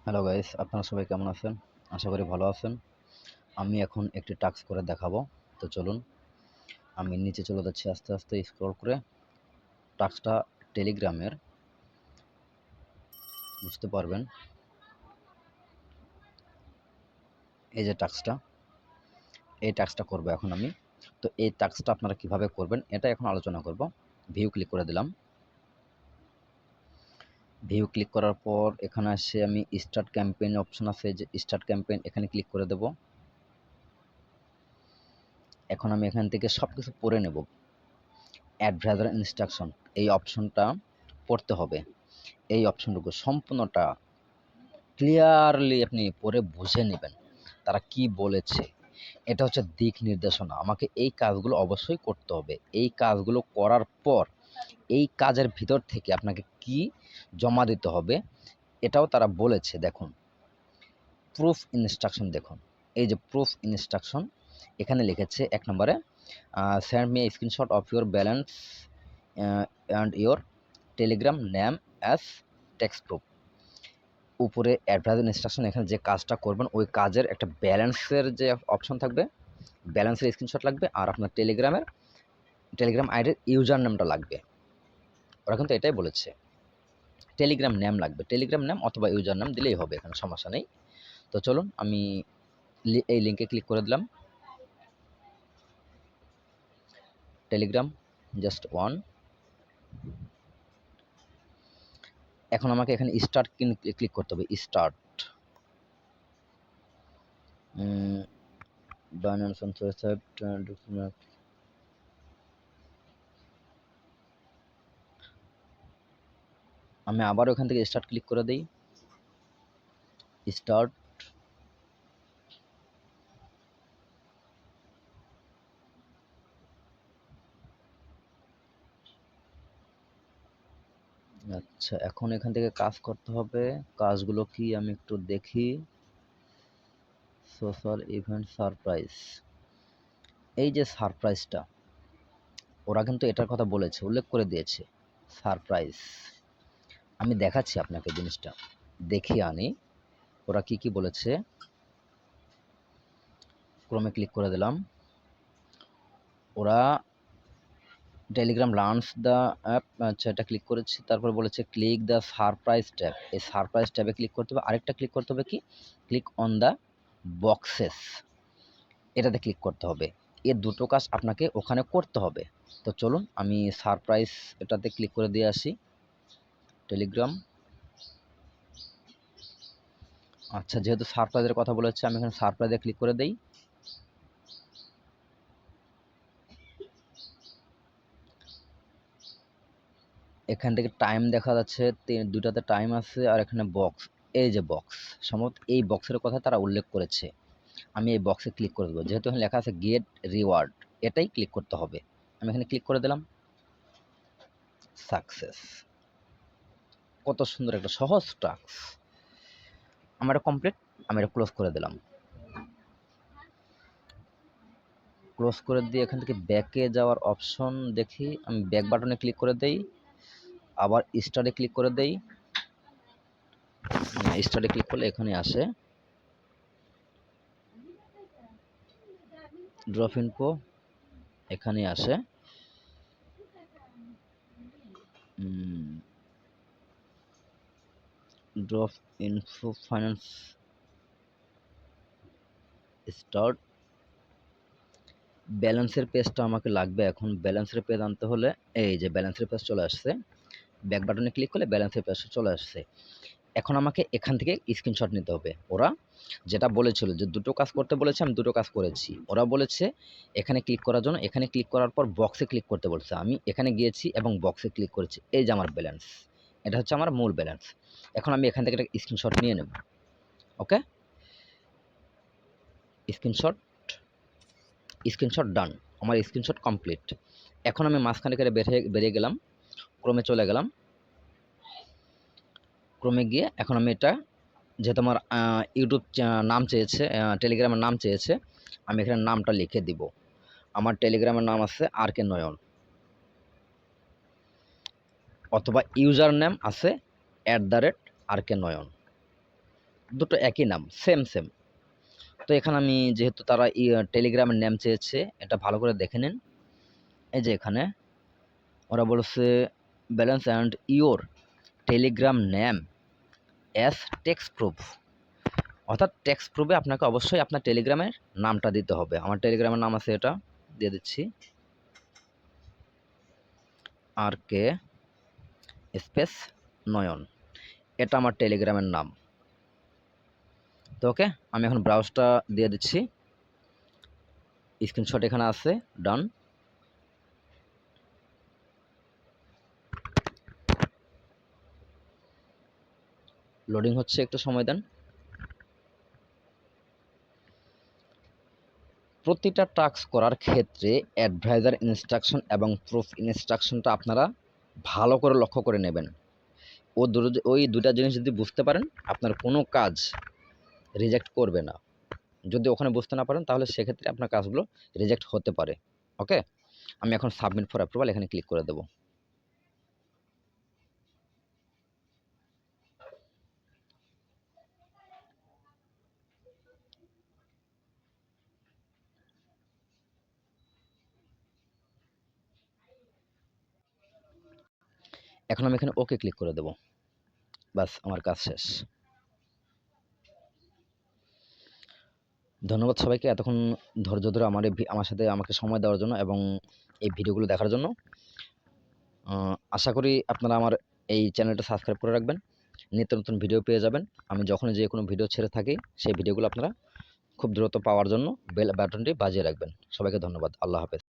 Hello guys, আপনারা সবাই কেমন আছেন? আশা করি ভালো আছেন। আমি এখন একটি টাস্ক করে দেখাবো। তো চলুন, আমি নিচে চলে যাচ্ছি আস্তে আস্তে স্ক্রল করে। টাস্কটা টেলিগ্রামের, বুঝতে পারবেন। এই যে টাস্কটা করবো এখন আমি। তো এই টাস্কটা আপনারা কিভাবে করবেন এটা এখন আলোচনা করব। ভিউ ক্লিক করে দিলাম। ভিউ ক্লিক করার পর এখানে এসে আমি স্টার্ট ক্যাম্পেইন অপশন আছে, যে স্টার্ট ক্যাম্পেইন এখানে ক্লিক করে দেব। এখন আমি এখান থেকে সব কিছু পড়ে নেব। অ্যাডভার্টাইজার ইনস্ট্রাকশন, এই অপশনটা পড়তে হবে। এই অপশনটুকু সম্পূর্ণটা ক্লিয়ারলি আপনি পড়ে বুঝে নেবেন তারা কি বলেছে। এটা হচ্ছে দিক নির্দেশনা। আমাকে এই কাজগুলো অবশ্যই করতে হবে। এই কাজগুলো করার পর এই কাজের ভিতর থেকে আপনাকে কি জমা দিতে হবে এটাও তারা বলেছে। দেখুন, প্রুফ ইনস্ট্রাকশন দেখুন। এই যে প্রুফ ইনস্ট্রাকশন এখানে লিখেছে ১ নম্বরে, send me screenshot of your balance and your Telegram name as text proof. উপরে অ্যাডভার্টাইজ ইনস্ট্রাকশন, এখানে যে কাজটা করবেন ওই কাজের একটা ব্যালেন্সের যে অপশন থাকবে, ব্যালেন্সের স্ক্রিনশট লাগবে। আর আপনার টেলিগ্রাম আইডির ইউজার নেমটা লাগবে। ওরা কিন্তু এটাই বলেছে। টেলিগ্রাম নেম লাগবে, টেলিগ্রাম নেম অথবা ইউজার নাম দিলেই হবে, এখানে সমস্যা নেই। তো চলুন, আমি এই লিঙ্কে ক্লিক করে দিলাম। Telegram just one. এখন আমাকে এখানে স্টার্ট ক্লিক করতে হবে। স্টার্ট বাইন্যান্স আমি আবার ওখান থেকে স্টার্ট ক্লিক করে দিই। স্টার্ট। আচ্ছা, এখন এখান থেকে কাজ করতে হবে। কাজগুলো কি আমি একটু দেখি। সোশ্যাল ইভেন্ট সারপ্রাইজ, এই যে সারপ্রাইজটা ওরা কিন্তু এটার কথা বলেছে, উল্লেখ করে দিয়েছে সারপ্রাইজ। আমি দেখাচ্ছি আপনাকে জিনিসটা, দেখিয়ে আনি ওরা কি কি বলেছে। ক্রমে ক্লিক করে দিলাম। ওরা টেলিগ্রাম লঞ্চ দ্য অ্যাপ, আচ্ছা এটা ক্লিক করেছি। তারপর বলেছে ক্লিক দ্য সারপ্রাইজ ট্যাব। এই সারপ্রাইজ ট্যাবে ক্লিক করতে হবে। আরেকটা ক্লিক করতে হবে কি, ক্লিক অন দ্য বক্সেস, এটাতে ক্লিক করতে হবে। এর দুটো কাজ আপনাকে ওখানে করতে হবে। তো চলুন, আমি সারপ্রাইজ এটাতে ক্লিক করে দিয়ে আসি। টেলিগ্রাম, আচ্ছা যেহেতু সারপ্রাইজের কথা বলেছে আমি এখানে সারপ্রাইজে ক্লিক করে দেই। এখান থেকে টাইম দেখা যাচ্ছে, দুটাতে টাইম আছে। আর এখানে বক্স, এই যে বক্স, সম্ভবত এই বক্সের কথা তারা উল্লেখ করেছে। আমি এই বক্সে ক্লিক করে দেবো, যেহেতু এখানে লেখা আছে গেট রিওয়ার্ড, এটাই ক্লিক করতে হবে। আমি এখানে ক্লিক করে দিলাম। সাকসেস। কত সুন্দর একটা সহজ টাস্ক আমার কমপ্লিট। আমি এটা ক্লোজ করে দিলাম। ক্লোজ করে দিয়ে এখান থেকে ব্যাকে যাওয়ার অপশন দেখি, আমি ব্যাক বাটনে ক্লিক করে দেই। আবার স্টারে ক্লিক করে দেই। স্টারে ক্লিক করলে এখানে আসে ড্রপ ইনফো, এখানে আসে ড্রপ ইনফো ফাইন্যান্স স্টার্ট। ব্যালেন্সের পেজটা আমাকে লাগবে। এখন ব্যালেন্সের পেজ আনতে হলে এই যে ব্যালেন্সের পেজ চলে আসছে। ব্যাক বাটনে ক্লিক করলে ব্যালেন্সের পেজ চলে আসছে। এখন আমাকে এখান থেকে স্ক্রিনশট নিতে হবে। ওরা যেটা বলেছিল যে দুটো কাজ করতে বলেছে, আমি দুটো কাজ করেছি। ওরা বলেছে এখানে ক্লিক করার জন্য, এখানে ক্লিক করার পর বক্সে ক্লিক করতে বলছে। আমি এখানে গিয়েছি এবং বক্সে ক্লিক করেছি। এই যে আমার ব্যালেন্স, এটা হচ্ছে আমার মূল ব্যালেন্স। এখন আমি এখান থেকে একটা স্ক্রিনশট নিয়ে নেব। ওকে, স্ক্রিনশট, স্ক্রিনশট ডান। আমার স্ক্রিনশট কমপ্লিট। এখন আমি মাঝখানে করে বেরিয়ে গেলাম, ক্রমে চলে গেলাম। ক্রমে গিয়ে এখন আমি এটা, যেহেতু আমার ইউটিউব নাম চেয়েছে, টেলিগ্রামের নাম চেয়েছে, আমি এখানে নামটা লিখে দিব। আমার টেলিগ্রামের নাম আছে RK নয়ন, অথবা ইউজার নেম আছে @RK নয়ন। দুটো একই নাম, সেম সেম। তো এখানে আমি যেহেতু তারা টেলিগ্রামের নেম চেয়েছে, এটা ভালো করে দেখে নিন। এই যে এখানে ওরা বলেছে balance and your Telegram name as text proof, অর্থাৎ টেক্সট প্রুফে আপনাকে অবশ্যই আপনার টেলিগ্রামের নামটা দিতে হবে। আমার টেলিগ্রামের নাম আছে, এটা দিয়ে দিচ্ছি, আর কে স্পেস নয়ন, এটা আমার টেলিগ্রামের নাম। তো ওকে, আমি এখন ব্রাউজটা দিয়ে দিচ্ছি, স্ক্রিনশট এখানে আছে, ডান। লোডিং হচ্ছে, একটু সময় দেন। প্রতিটা টাস্ক করার ক্ষেত্রে অ্যাডভাইজার ইনস্ট্রাকশন এবং প্রুফ ইনস্ট্রাকশনটা আপনারা ভালো করে লক্ষ্য করে নেবেন। ওই দুটা জিনিস যদি বুঝতে পারেন, আপনার কোনো কাজ রিজেক্ট করবে না। যদি ওখানে বুঝতে না পারেন, তাহলে সেক্ষেত্রে আপনার কাজগুলো রিজেক্ট হতে পারে। ওকে, আমি এখন সাবমিট ফর অ্যাপ্রুভাল এখানে ক্লিক করে দেব। এখন আমি এখানে ওকে ক্লিক করে দেব। বাস, আমার কাজ শেষ। ধন্যবাদ সবাইকে এতক্ষণ ধৈর্য ধরে আমার সাথে আমাকে সময় দেওয়ার জন্য এবং এই ভিডিওগুলো দেখার জন্য। আশা করি আপনারা আমার এই চ্যানেলটা সাবস্ক্রাইব করে রাখবেন, নিত্য নতুন ভিডিও পেয়ে যাবেন। আমি যখনই যে কোনো ভিডিও ছেড়ে থাকি, সেই ভিডিওগুলো আপনারা খুব দ্রুত পাওয়ার জন্য বেল বাটনটি বাজিয়ে রাখবেন। সবাইকে ধন্যবাদ। আল্লাহ হাফেজ।